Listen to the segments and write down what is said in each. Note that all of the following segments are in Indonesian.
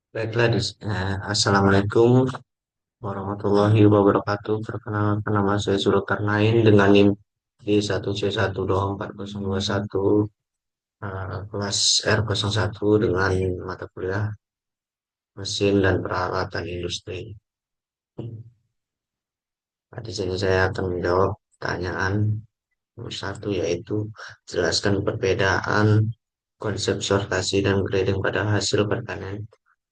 Baiklah, Assalamualaikum warahmatullahi wabarakatuh. Perkenalkan nama saya Zulkarnain dengan NIM di 1C12401 kelas R01 dengan mata kuliah mesin dan peralatan industri. Nah, di sini saya akan menjawab pertanyaan nomor satu yaitu jelaskan perbedaan konsep sortasi dan grading pada hasil pertanian.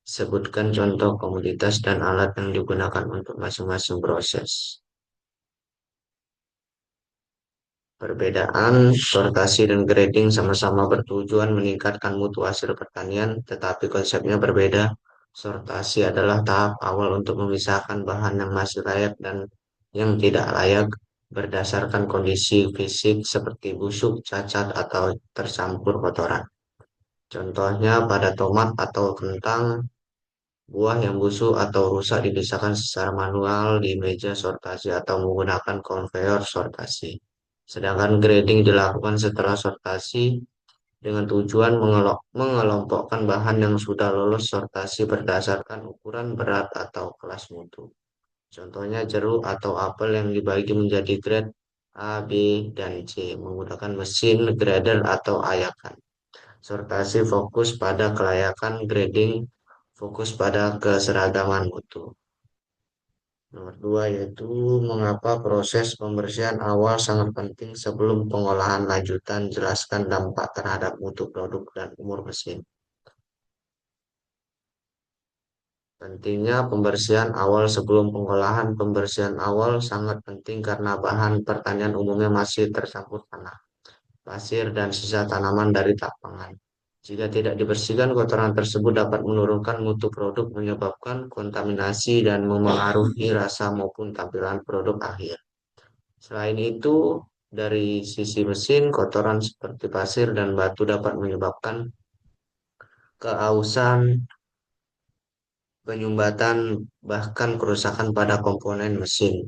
Sebutkan contoh komoditas dan alat yang digunakan untuk masing-masing proses. Perbedaan sortasi dan grading sama-sama bertujuan meningkatkan mutu hasil pertanian, tetapi konsepnya berbeda. Sortasi adalah tahap awal untuk memisahkan bahan yang masih layak dan yang tidak layak berdasarkan kondisi fisik seperti busuk, cacat, atau tercampur kotoran. Contohnya pada tomat atau kentang, buah yang busuk atau rusak dipisahkan secara manual di meja sortasi atau menggunakan konveyor sortasi. Sedangkan grading dilakukan setelah sortasi dengan tujuan mengelompokkan bahan yang sudah lolos sortasi berdasarkan ukuran berat atau kelas mutu. Contohnya jeruk atau apel yang dibagi menjadi grade A, B, dan C menggunakan mesin grader atau ayakan. Sortasi fokus pada kelayakan, grading fokus pada keseragaman mutu. Nomor dua yaitu mengapa proses pembersihan awal sangat penting sebelum pengolahan lanjutan. Jelaskan dampak terhadap mutu produk dan umur mesin. Pentingnya pembersihan awal sebelum pengolahan. Pembersihan awal sangat penting karena bahan pertanian umumnya masih tercampur tanah, pasir, dan sisa tanaman dari tapangan. Jika tidak dibersihkan, kotoran tersebut dapat menurunkan mutu produk, menyebabkan kontaminasi, dan memengaruhi rasa maupun tampilan produk akhir. Selain itu, dari sisi mesin, kotoran seperti pasir dan batu dapat menyebabkan keausan, penyumbatan, bahkan kerusakan pada komponen mesin.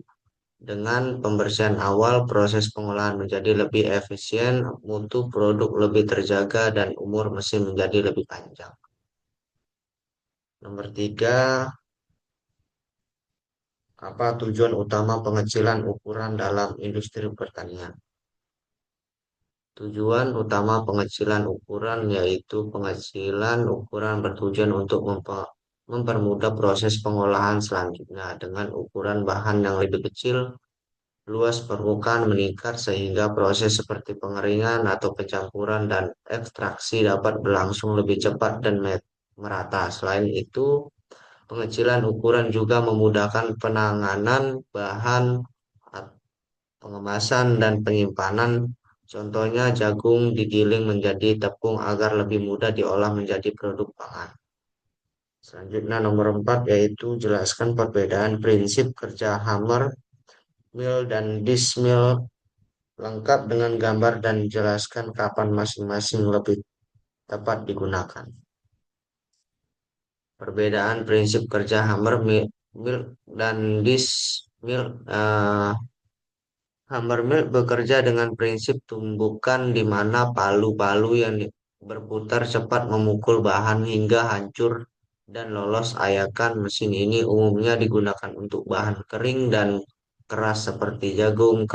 Dengan pembersihan awal, proses pengolahan menjadi lebih efisien, mutu produk lebih terjaga, dan umur mesin menjadi lebih panjang. Nomor tiga, apa tujuan utama pengecilan ukuran dalam industri pertanian? Tujuan utama pengecilan ukuran yaitu pengecilan ukuran bertujuan untuk mempermudah proses pengolahan selanjutnya dengan ukuran bahan yang lebih kecil. Luas permukaan meningkat sehingga proses seperti pengeringan atau pencampuran dan ekstraksi dapat berlangsung lebih cepat dan merata. Selain itu, pengecilan ukuran juga memudahkan penanganan bahan, pengemasan, dan penyimpanan. Contohnya, jagung digiling menjadi tepung agar lebih mudah diolah menjadi produk pangan. Selanjutnya, nomor 4 yaitu jelaskan perbedaan prinsip kerja hammer, mill, dan disc mill lengkap dengan gambar dan jelaskan kapan masing-masing lebih tepat digunakan. Perbedaan prinsip kerja hammer, mill, dan disc mill. Hammermill bekerja dengan prinsip tumbukan di mana palu-palu yang berputar cepat memukul bahan hingga hancur dan lolos ayakan. Mesin ini umumnya digunakan untuk bahan kering dan keras seperti jagung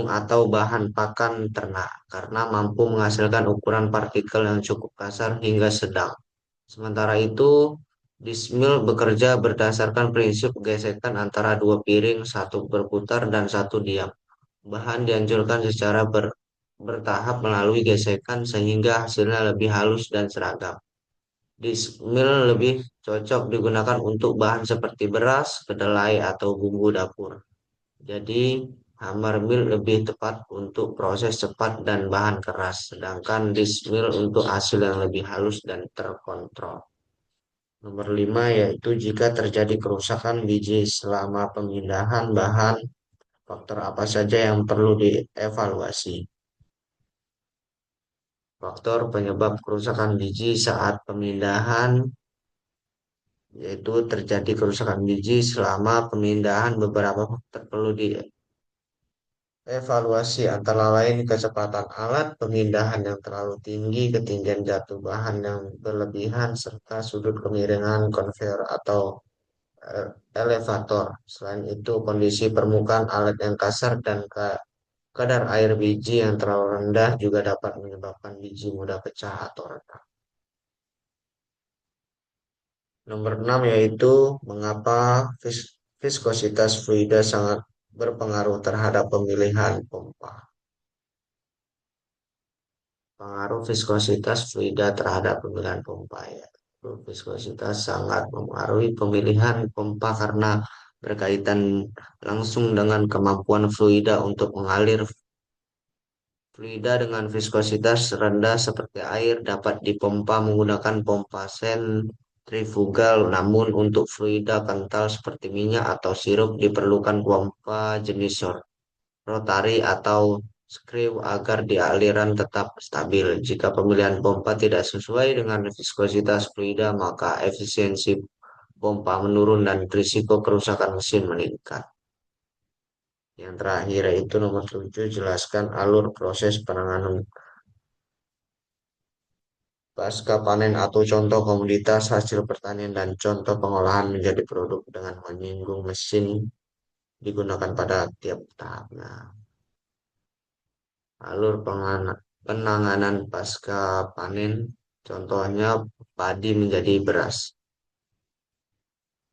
atau bahan pakan ternak karena mampu menghasilkan ukuran partikel yang cukup kasar hingga sedang. Sementara itu, dismill bekerja berdasarkan prinsip gesekan antara dua piring, satu berputar dan satu diam. Bahan dihancurkan secara bertahap melalui gesekan sehingga hasilnya lebih halus dan seragam. Dismill lebih cocok digunakan untuk bahan seperti beras, kedelai, atau bumbu dapur. Jadi, hammer mill lebih tepat untuk proses cepat dan bahan keras, sedangkan dismill untuk hasil yang lebih halus dan terkontrol. Nomor 5 yaitu jika terjadi kerusakan biji selama pemindahan bahan, faktor apa saja yang perlu dievaluasi? Faktor penyebab kerusakan biji saat pemindahan yaitu terjadi kerusakan biji selama pemindahan beberapa faktor perlu Evaluasi antara lain kecepatan alat, pemindahan yang terlalu tinggi, ketinggian jatuh bahan yang berlebihan, serta sudut kemiringan konveyor atau elevator. Selain itu, kondisi permukaan alat yang kasar dan kadar air biji yang terlalu rendah juga dapat menyebabkan biji mudah pecah atau retak. Nomor 6 yaitu mengapa viskositas fluida sangat berpengaruh terhadap pemilihan pompa. Pengaruh viskositas fluida terhadap pemilihan pompa ya. Viskositas sangat mempengaruhi pemilihan pompa karena berkaitan langsung dengan kemampuan fluida untuk mengalir. Fluida dengan viskositas rendah seperti air dapat dipompa menggunakan pompa sentrifugal, namun untuk fluida kental seperti minyak atau sirup diperlukan pompa jenis rotari atau screw agar di aliran tetap stabil. Jika pemilihan pompa tidak sesuai dengan viskositas fluida, maka efisiensi pompa menurun dan risiko kerusakan mesin meningkat. Yang terakhir yaitu nomor 7, jelaskan alur proses penanganan pasca panen atau contoh komoditas hasil pertanian dan contoh pengolahan menjadi produk dengan menyinggung mesin digunakan pada tiap tahapnya. Alur penanganan pasca panen, contohnya padi menjadi beras.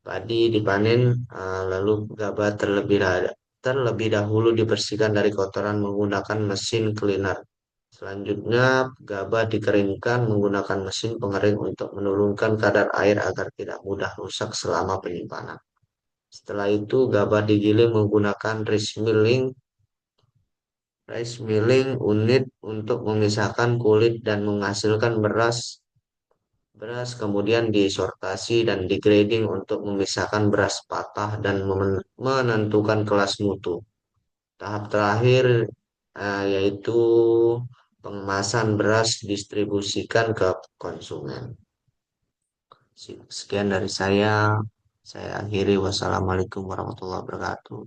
Padi dipanen, lalu gabah terlebih dahulu dibersihkan dari kotoran menggunakan mesin cleaner. Selanjutnya, gabah dikeringkan menggunakan mesin pengering untuk menurunkan kadar air agar tidak mudah rusak selama penyimpanan. Setelah itu, gabah digiling menggunakan rice milling unit untuk memisahkan kulit dan menghasilkan beras. Beras kemudian disortasi dan digrading untuk memisahkan beras patah dan menentukan kelas mutu. Tahap terakhir yaitu pengemasan beras distribusikan ke konsumen. Sekian dari saya. Saya akhiri. Wassalamualaikum warahmatullahi wabarakatuh.